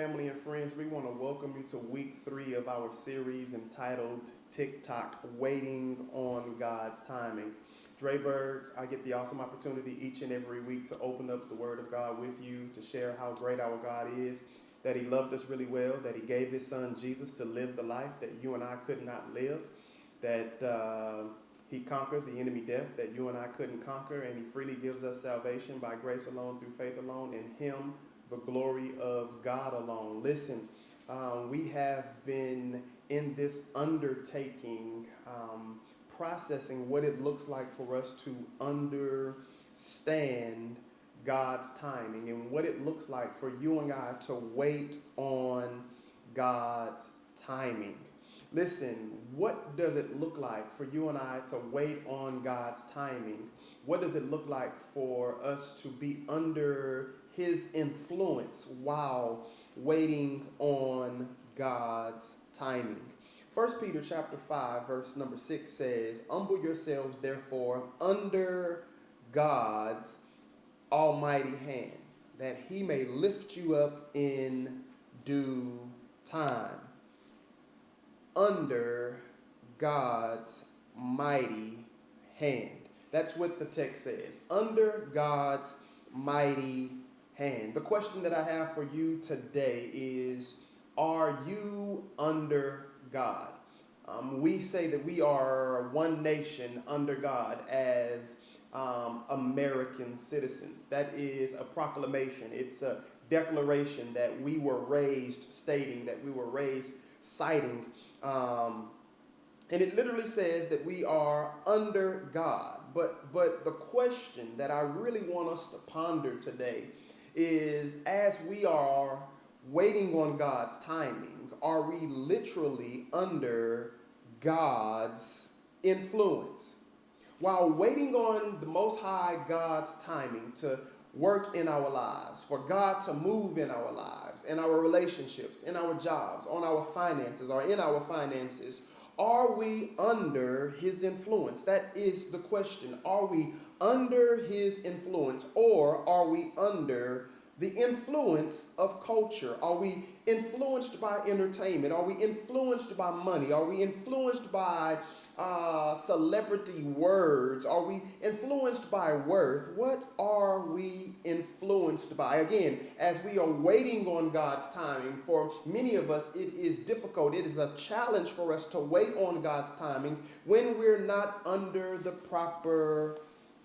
family and friends. We want to welcome you to week 3 of our series entitled TOCK, Waiting on God's Timing. Dre Burgs, I get the awesome opportunity each and every week to open up the Word of God with you, to share how great our God is, that He loved us really well, that He gave His Son Jesus to live the life that you and I could not live, that He conquered the enemy death that you and I couldn't conquer, and He freely gives us salvation by grace alone, through faith alone, in Him, the glory of God alone. Listen, we have been in this undertaking, processing what it looks like for us to understand God's timing and what it looks like for you and I to wait on God's timing. Listen, what does it look like for you and I to wait on God's timing? What does it look like for us to be under His influence while waiting on God's timing? 1 Peter chapter 5, verse number 6 says, "Humble yourselves, therefore, under God's almighty hand, that He may lift you up in due time." Under God's mighty hand. That's what the text says. Under God's mighty hand. The question that I have for you today is, are you under God? We say that we are one nation under God as American citizens. That is a proclamation. It's a declaration that we were raised stating, that we were raised citing. And it literally says that we are under God. But the question that I really want us to ponder today is, as we are waiting on God's timing, are we literally under God's influence? While waiting on the Most High God's timing to work in our lives, for God to move in our lives, in our relationships, in our jobs, on our finances, or in our finances, are we under His influence? That is the question. Are we under His influence, or are we under the influence of culture? Are we influenced by entertainment? Are we influenced by money? Are we influenced by celebrity words? Are we influenced by worth? What are we influenced by? Again, as we are waiting on God's timing, for many of us, it is difficult. It is a challenge for us to wait on God's timing when we're not under the proper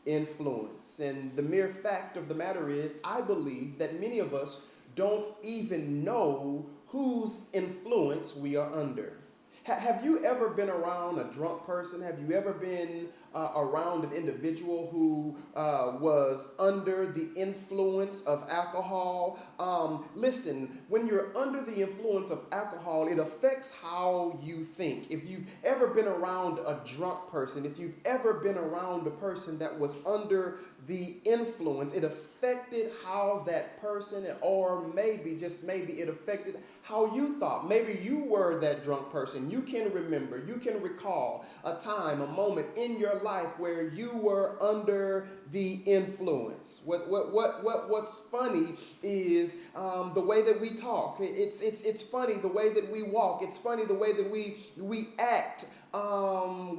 influence. And the mere fact of the matter is, I believe that many of us don't even know whose influence we are under. Have you ever been around a drunk person? Have you ever been around an individual who was under the influence of alcohol? Listen, when you're under the influence of alcohol, it affects how you think. If you've ever been around a drunk person, if you've ever been around a person that was under the influence, it affected how that person, or maybe, just maybe, it affected how you thought. Maybe you were that drunk person. You can remember, you can recall a time, a moment in your life where you were under the influence. What's funny is the way that we talk. It's funny the way that we walk. It's funny the way that we act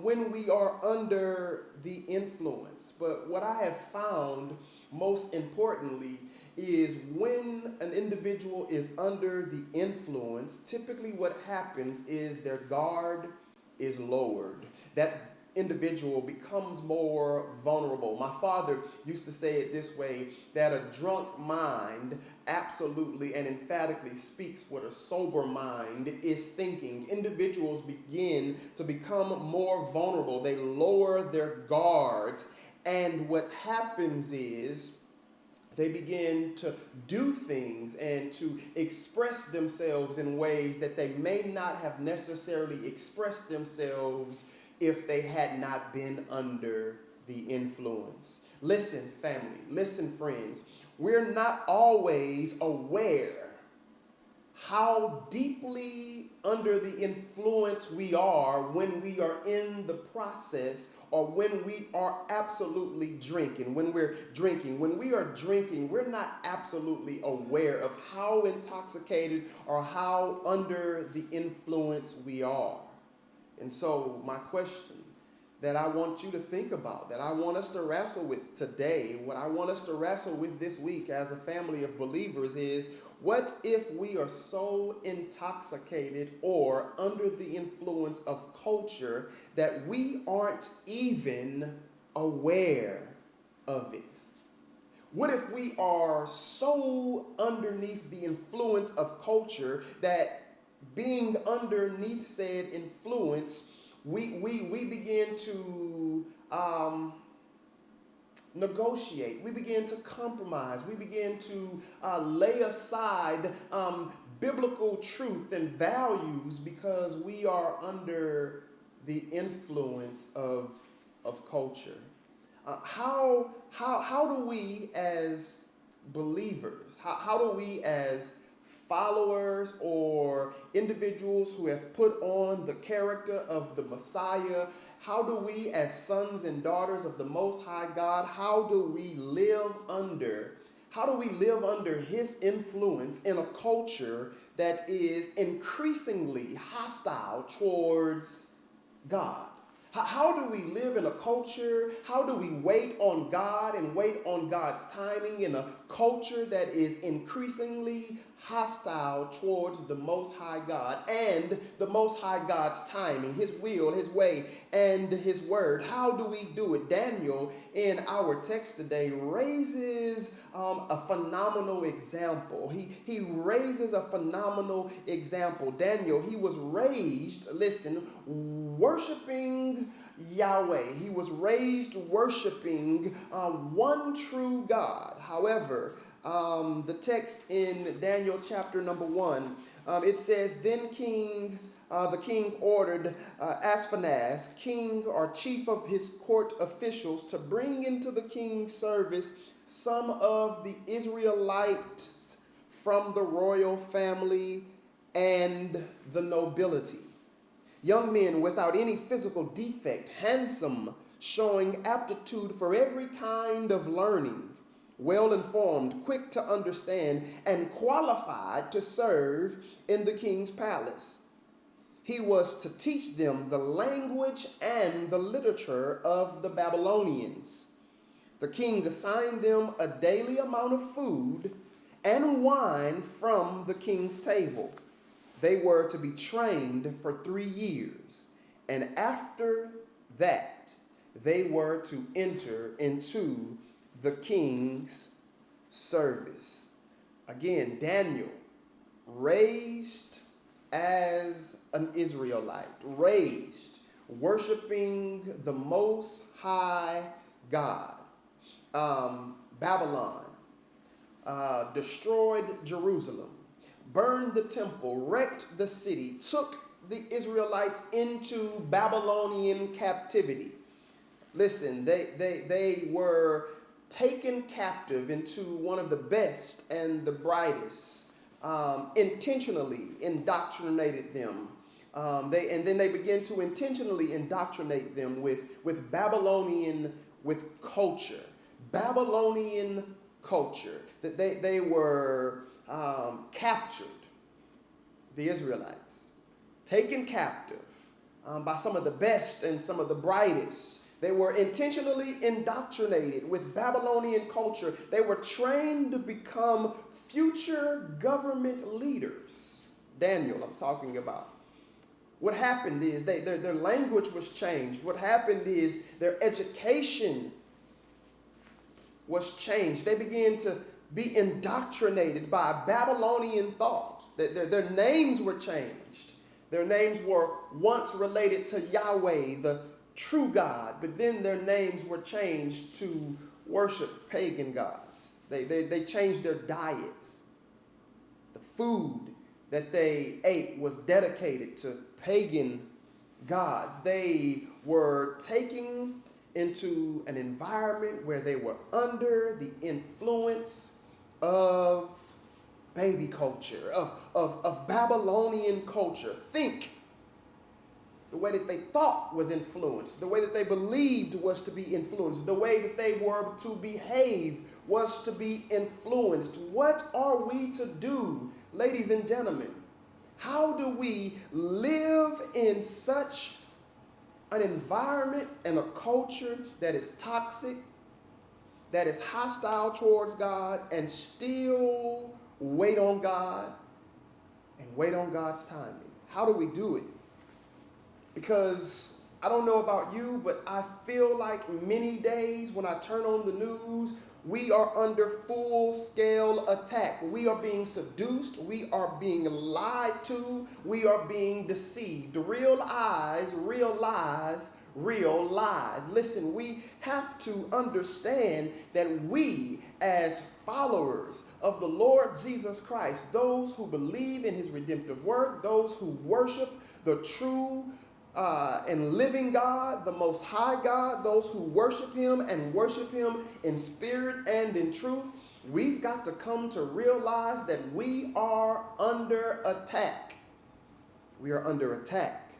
when we are under the influence. But what I have found most importantly is, when an individual is under the influence, typically what happens is their guard is lowered. That individual becomes more vulnerable. My father used to say it this way, that a drunk mind absolutely and emphatically speaks what a sober mind is thinking. Individuals begin to become more vulnerable. They lower their guards, and what happens is they begin to do things and to express themselves in ways that they may not have necessarily expressed themselves if they had not been under the influence. Listen, family, listen, friends, we're not always aware how deeply under the influence we are when we are in the process or when we are absolutely drinking. When we are drinking, we're not absolutely aware of how intoxicated or how under the influence we are. And so my question that I want you to think about, that I want us to wrestle with today, what I want us to wrestle with this week as a family of believers is, what if we are so intoxicated or under the influence of culture that we aren't even aware of it? What if we are so underneath the influence of culture that being underneath said influence, we begin to negotiate, we begin to compromise, we begin to lay aside biblical truth and values because we are under the influence of culture. How do we as believers, how do we as followers or individuals who have put on the character of the Messiah, how do we as sons and daughters of the Most High God, how do we live under his influence in a culture that is increasingly hostile towards God? How do we live in a culture? How do we wait on God and wait on God's timing in a culture that is increasingly hostile towards the Most High God and the Most High God's timing, his will, his way, and his word? How do we do it? Daniel, in our text today, raises a phenomenal example. He raises a phenomenal example. Daniel, he was raised, listen, worshiping Yahweh. He was raised worshiping one true God. However, the text in Daniel chapter number 1, it says, then the king ordered Ashpenaz, king or chief of his court officials, to bring into the king's service some of the Israelites from the royal family and the nobility. Young men without any physical defect, handsome, showing aptitude for every kind of learning, well informed, quick to understand, and qualified to serve in the king's palace. He was to teach them the language and the literature of the Babylonians. The king assigned them a daily amount of food and wine from the king's table. They were to be trained for 3 years, and after that, they were to enter into the king's service. Again, Daniel, raised as an Israelite, raised worshiping the Most High God. Babylon destroyed Jerusalem, burned the temple, wrecked the city, took the Israelites into Babylonian captivity. Listen, they were taken captive into one of the best and the brightest, intentionally indoctrinated them. And then they began to intentionally indoctrinate them with Babylonian, with culture, Babylonian culture. That they were captured, the Israelites, taken captive by some of the best and some of the brightest. They were intentionally indoctrinated with Babylonian culture. They were trained to become future government leaders. Daniel, I'm talking about. What happened is their language was changed. What happened is their education was changed. They began to be indoctrinated by Babylonian thought. Their names were changed. Their names were once related to Yahweh, the true God, but then their names were changed to worship pagan gods. They changed their diets. The food that they ate was dedicated to pagan gods. They were taking into an environment where they were under the influence of baby culture, of Babylonian culture. Think the way that they thought was influenced, the way that they believed was to be influenced, the way that they were to behave was to be influenced. What are we to do, ladies and gentlemen? How do we live in such an environment and a culture that is toxic, that is hostile towards God, and still wait on God and wait on God's timing? How do we do it? Because I don't know about you, but I feel like many days when I turn on the news, we are under full-scale attack. We are being seduced. We are being lied to. We are being deceived. Real eyes, real lies, real lies. Listen, we have to understand that we, as followers of the Lord Jesus Christ, those who believe in his redemptive work, those who worship the true and living God, the Most High God, those who worship him and worship him in spirit and in truth, we've got to come to realize that we are under attack. We are under attack.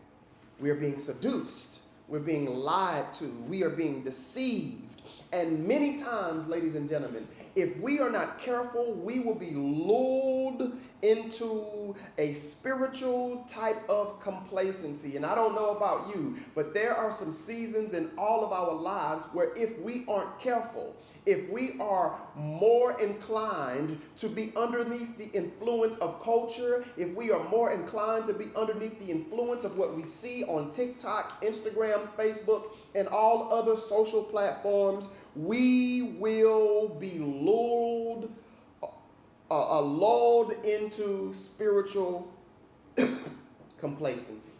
We are being seduced. We're being lied to. We are being deceived. And many times, ladies and gentlemen, if we are not careful, we will be lulled into a spiritual type of complacency. And I don't know about you, but there are some seasons in all of our lives where if we aren't careful, if we are more inclined to be underneath the influence of culture, if we are more inclined to be underneath the influence of what we see on TikTok, Instagram, Facebook, and all other social platforms, we will be lulled into spiritual complacency.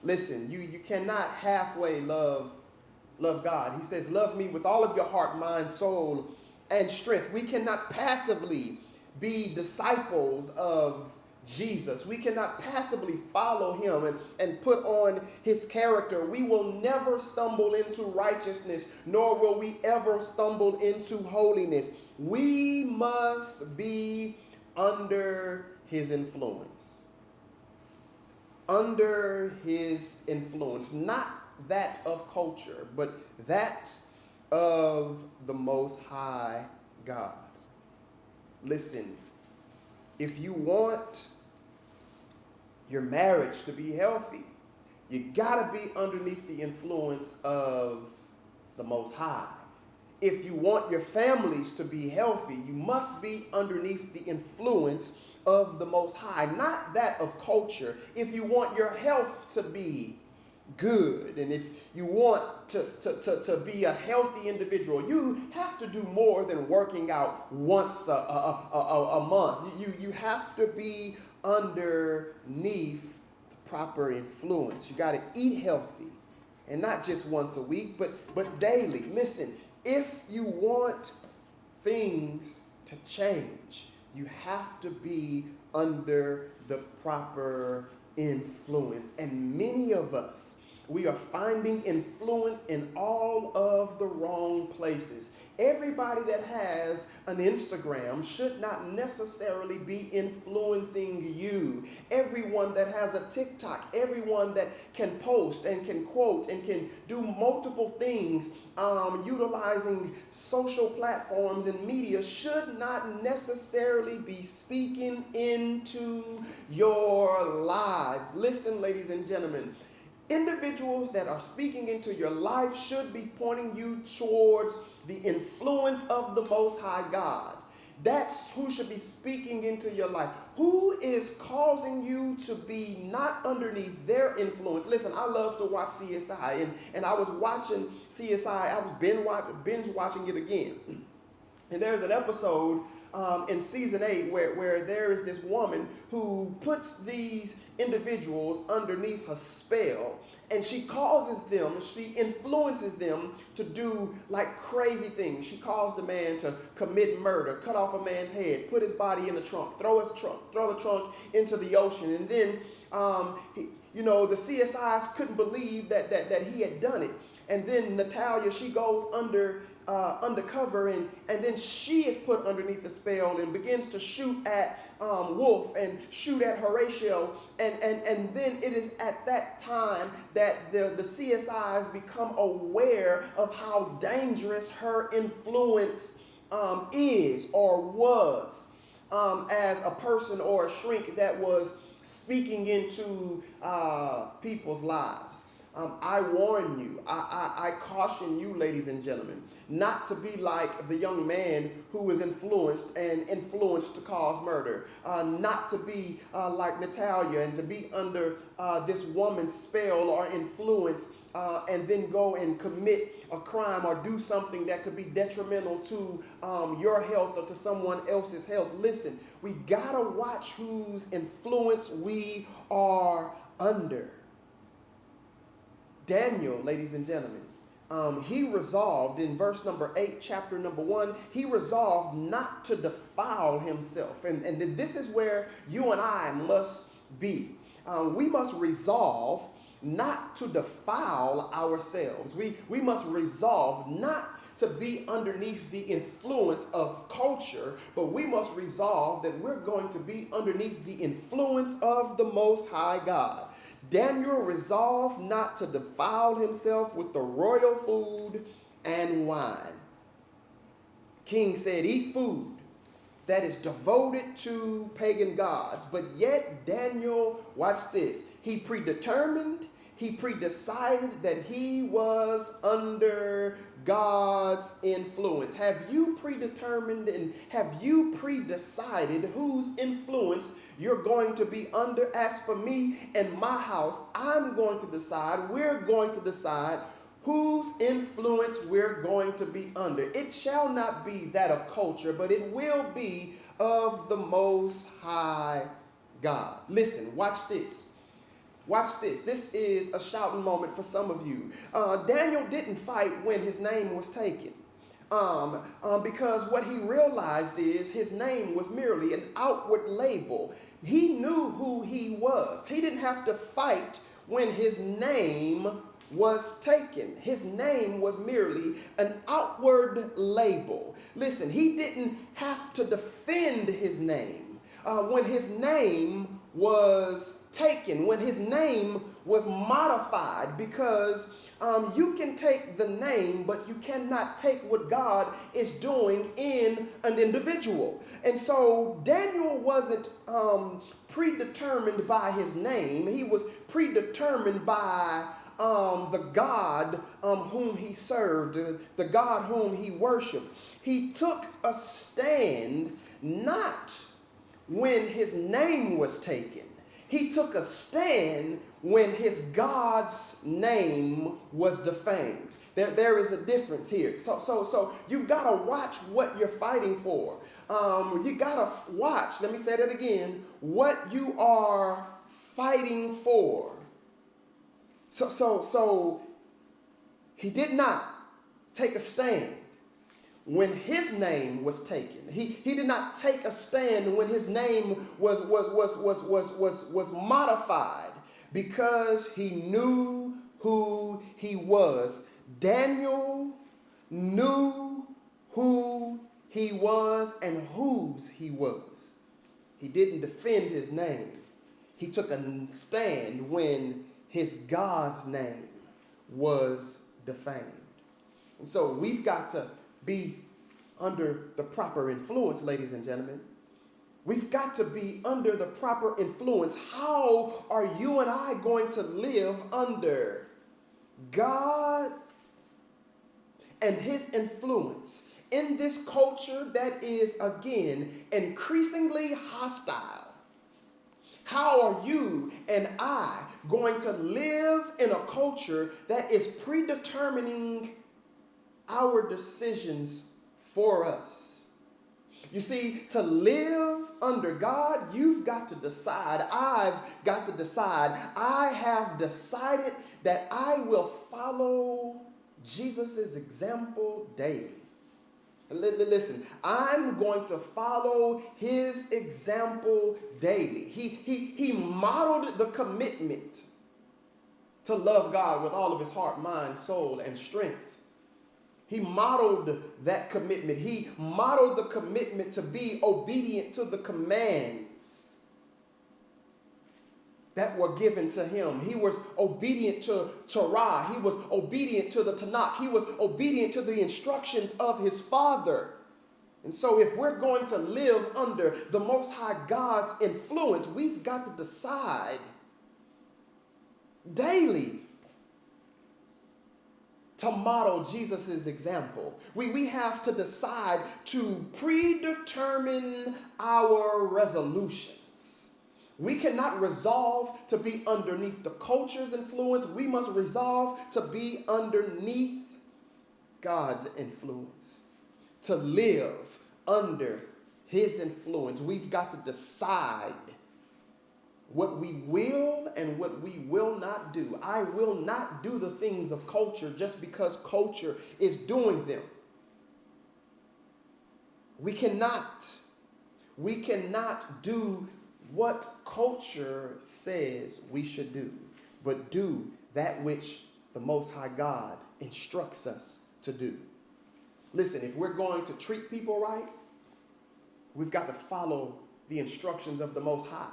Listen, you cannot halfway love God. He says, love me with all of your heart, mind, soul, and strength. We cannot passively be disciples of Jesus. We cannot passively follow him and put on his character. We will never stumble into righteousness, nor will we ever stumble into holiness. We must be under his influence. Under his influence, not that of culture, but that of the Most High God. Listen, if you want your marriage to be healthy, you gotta be underneath the influence of the Most High. If you want your families to be healthy, you must be underneath the influence of the Most High, not that of culture. If you want your health to be good, and if you want to be a healthy individual, you have to do more than working out once a month. You have to be underneath the proper influence. You got to eat healthy, and not just once a week, but daily. Listen, if you want things to change, you have to be under the proper influence. And many of us, we are finding influence in all of the wrong places. Everybody that has an Instagram should not necessarily be influencing you. Everyone that has a TikTok, everyone that can post and can quote and can do multiple things, utilizing social platforms and media, should not necessarily be speaking into your lives. Listen, ladies and gentlemen, individuals that are speaking into your life should be pointing you towards the influence of the Most High God. That's who should be speaking into your life. Who is causing you to be not underneath their influence? Listen, I love to watch CSI, and I was watching CSI. I was binge watching it again. And there's an episode in season 8 where there is this woman who puts these individuals underneath her spell, and she influences them to do like crazy things. She caused the man to commit murder, cut off a man's head, put his body in the trunk, throw the trunk into the ocean, and then the CSIs couldn't believe that he had done it. and then Natalia, she goes undercover, and then she is put underneath the spell and begins to shoot at Wolf and shoot at Horatio, and then it is at that time that the CSIs become aware of how dangerous her influence is or was as a person or a shrink that was speaking into people's lives. I warn you, I caution you, ladies and gentlemen, not to be like the young man who was influenced to cause murder, not to be like Natalia and to be under this woman's spell or influence and then go and commit a crime or do something that could be detrimental to your health or to someone else's health. Listen, we gotta watch whose influence we are under. Daniel, ladies and gentlemen, he resolved in verse number 8, chapter number 1, he resolved not to defile himself. And this is where you and I must be. We must resolve not to defile ourselves. We must resolve not to be underneath the influence of culture, but we must resolve that we're going to be underneath the influence of the Most High God. Daniel resolved not to defile himself with the royal food and wine. King said, eat food that is devoted to pagan gods. But yet Daniel, watch this, he predetermined, he predecided that he was under God's influence. Have you predetermined and have you predecided whose influence you're going to be under? As for me and my house, we're going to decide whose influence we're going to be under. It shall not be that of culture, but it will be of the Most High God. Listen, watch this. Watch this. This is a shouting moment for some of you. Daniel didn't fight when his name was taken. Because what he realized is his name was merely an outward label. He knew who he was. He didn't have to fight when his name was taken. His name was merely an outward label. Listen, he didn't have to defend his name when his name was taken, when his name was modified, because you can take the name, but you cannot take what God is doing in an individual. And so Daniel wasn't predetermined by his name. He was predetermined by the God whom he served, the God whom he worshiped. He took a stand not when his name was taken. He took a stand when his God's name was defamed. There is a difference here. So you've got to watch what you're fighting for. You got to watch, let me say that again, what you are fighting for. So he did not take a stand when his name was taken. He did not take a stand when his name was modified, because he knew who he was. Daniel knew who he was and whose he was. He didn't defend his name. He took a stand when his God's name was defamed. And so we've got to be under the proper influence, ladies and gentlemen. We've got to be under the proper influence. How are you and I going to live under God and his influence in this culture that is, again, increasingly hostile? How are you and I going to live in a culture that is predetermining our decisions for us? You see, to live under God, you've got to decide. I've got to decide. I have decided that I will follow Jesus' example daily. Listen, I'm going to follow his example daily. He modeled the commitment to love God with all of his heart, mind, soul, and strength. He modeled that commitment. He modeled the commitment to be obedient to the commands that were given to him. He was obedient to Torah. He was obedient to the Tanakh. He was obedient to the instructions of his Father. And so if we're going to live under the Most High God's influence, we've got to decide daily to model Jesus' example. We have to decide to predetermine our resolutions. We cannot resolve to be underneath the culture's influence. We must resolve to be underneath God's influence, to live under his influence. We've got to decide what we will and what we will not do. I will not do the things of culture just because culture is doing them. We cannot do what culture says we should do, but do that which the Most High God instructs us to do. Listen, if we're going to treat people right, we've got to follow the instructions of the Most High.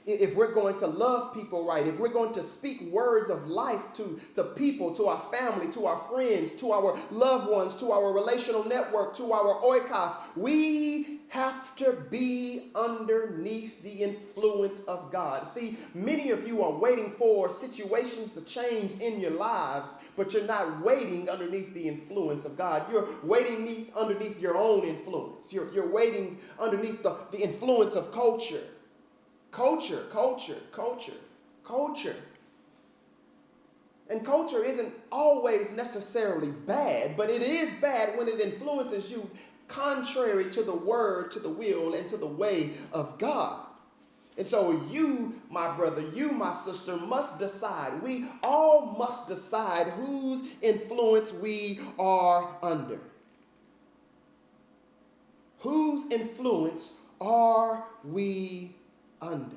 If we're going to love people right, if we're going to speak words of life to people, to our family, to our friends, to our loved ones, to our relational network, to our oikos, we have to be underneath the influence of God. See, many of you are waiting for situations to change in your lives, but you're not waiting underneath the influence of God. You're waiting underneath your own influence. You're waiting underneath the influence of culture. Culture. And culture isn't always necessarily bad, but it is bad when it influences you contrary to the word, to the will, and to the way of God. And so you, my brother, you, my sister, must decide. We all must decide whose influence we are under. Whose influence are we under?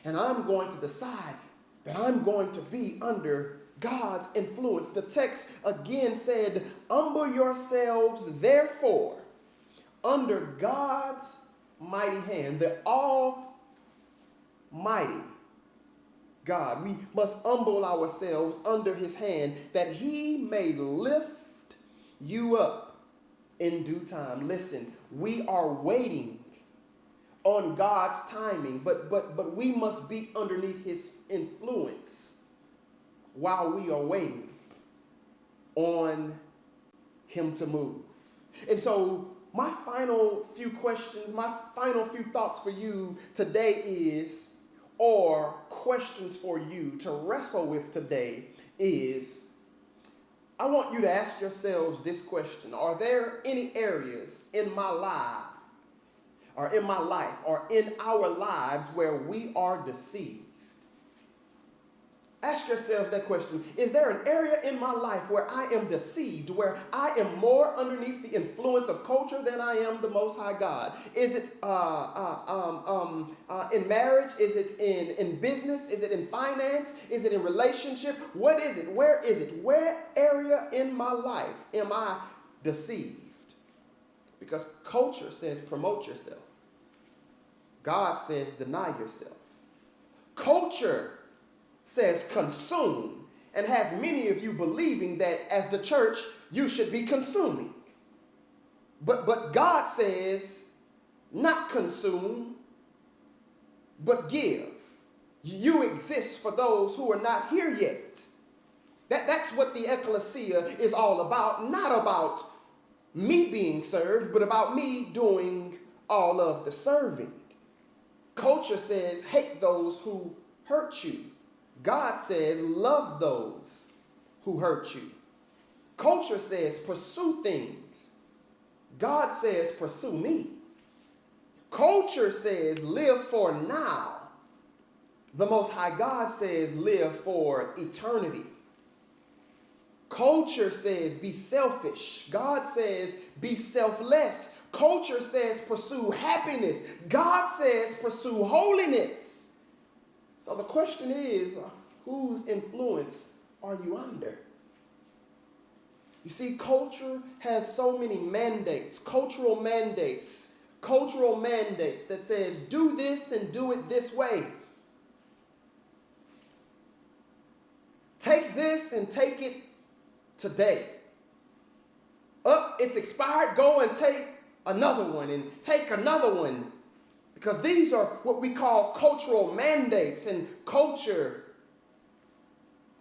And I'm going to decide that I'm going to be under God's influence. The text again said, humble yourselves therefore under God's mighty hand, the almighty God. We must humble ourselves under his hand that he may lift you up in due time. Listen, we are waiting on God's timing, but we must be underneath his influence while we are waiting on him to move. And so my final few questions, my final few thoughts for you today is, or questions for you to wrestle with today is, I want you to ask yourselves this question. Are there any areas in my life, or in my life, or in our lives where we are deceived? Ask yourselves that question. Is there an area in my life where I am deceived, where I am more underneath the influence of culture than I am the Most High God? Is it in marriage? Is it in business? Is it in finance? Is it in relationship? What is it? Where is it? Where area in my life am I deceived? Because culture says promote yourself. God says deny yourself. Culture says consume, and has many of you believing that as the church you should be consuming. But God says not consume, but give. You exist for those who are not here yet. That's what the ecclesia is all about. Not about me being served, but about me doing all of the serving. Culture says hate those who hurt you. God says love those who hurt you. Culture says pursue things. God says pursue me. Culture says live for now. The Most High God says live for eternity. Culture says be selfish. God says be selfless. Culture says pursue happiness. God says pursue holiness. So the question is, whose influence are you under? You see, culture has so many mandates, cultural mandates that says, do this and do it this way. Take this and take it today. It's expired, go and take another one and take another one. Because these are what we call cultural mandates, and culture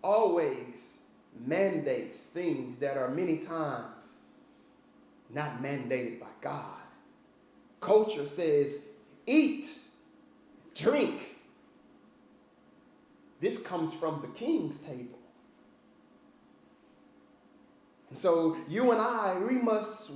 always mandates things that are many times not mandated by God. Culture says, eat, drink. This comes from the king's table. And so you and I, we must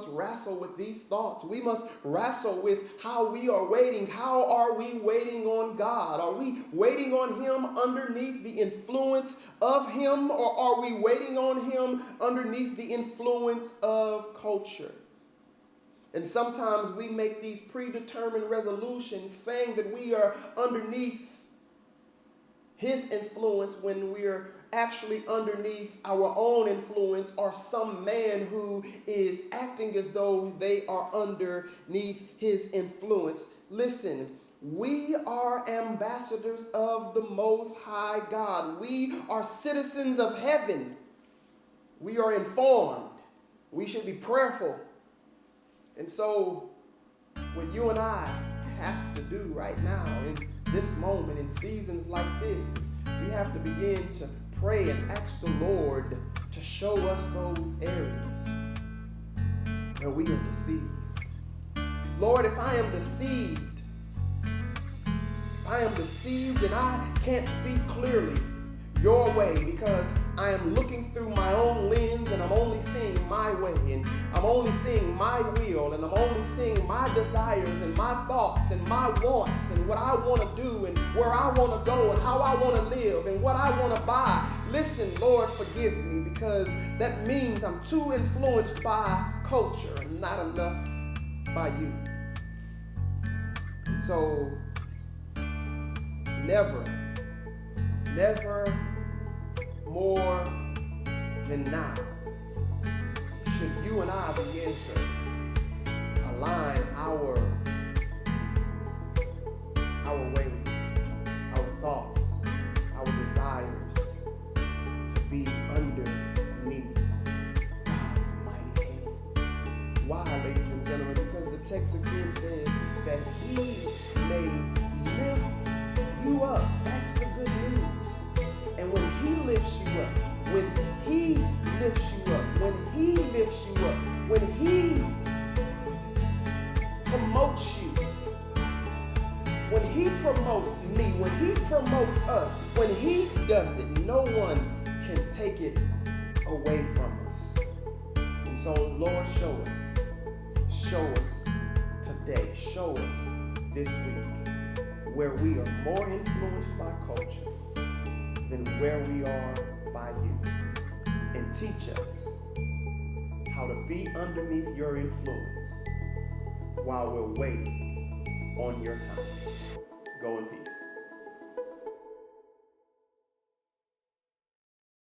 wrestle with these thoughts. We must wrestle with how we are waiting. How are we waiting on God? Are we waiting on him underneath the influence of him, or are we waiting on him underneath the influence of culture? And sometimes we make these predetermined resolutions saying that we are underneath his influence when we're actually underneath our own influence, or some man who is acting as though they are underneath his influence. Listen, we are ambassadors of the Most High God. We are citizens of heaven. We are informed. We should be prayerful. And so what you and I have to do right now in this moment, in seasons like this, is we have to begin to pray and ask the Lord to show us those areas where we are deceived. Lord, if I am deceived and I can't see clearly your way because I am looking through my own lens and I'm only seeing my way and I'm only seeing my will and I'm only seeing my desires and my thoughts and my wants and what I want to do and where I want to go and how I want to live and what I want to buy. Listen, Lord, forgive me, because that means I'm too influenced by culture and not enough by you. And so never more than now should you and I begin to align our ways, our thoughts, our desires to be underneath God's mighty hand. Why, ladies and gentlemen? Because the text again says that he may lift you up. That's the good news. And when he lifts you up, when he lifts you up, when he promotes you, when he promotes me, when he promotes us, when he does it, no one can take it away from us. And so, Lord, show us today, show us this week where we are more influenced by culture than where we are by you. And teach us how to be underneath your influence while we're waiting on your time. Go in peace.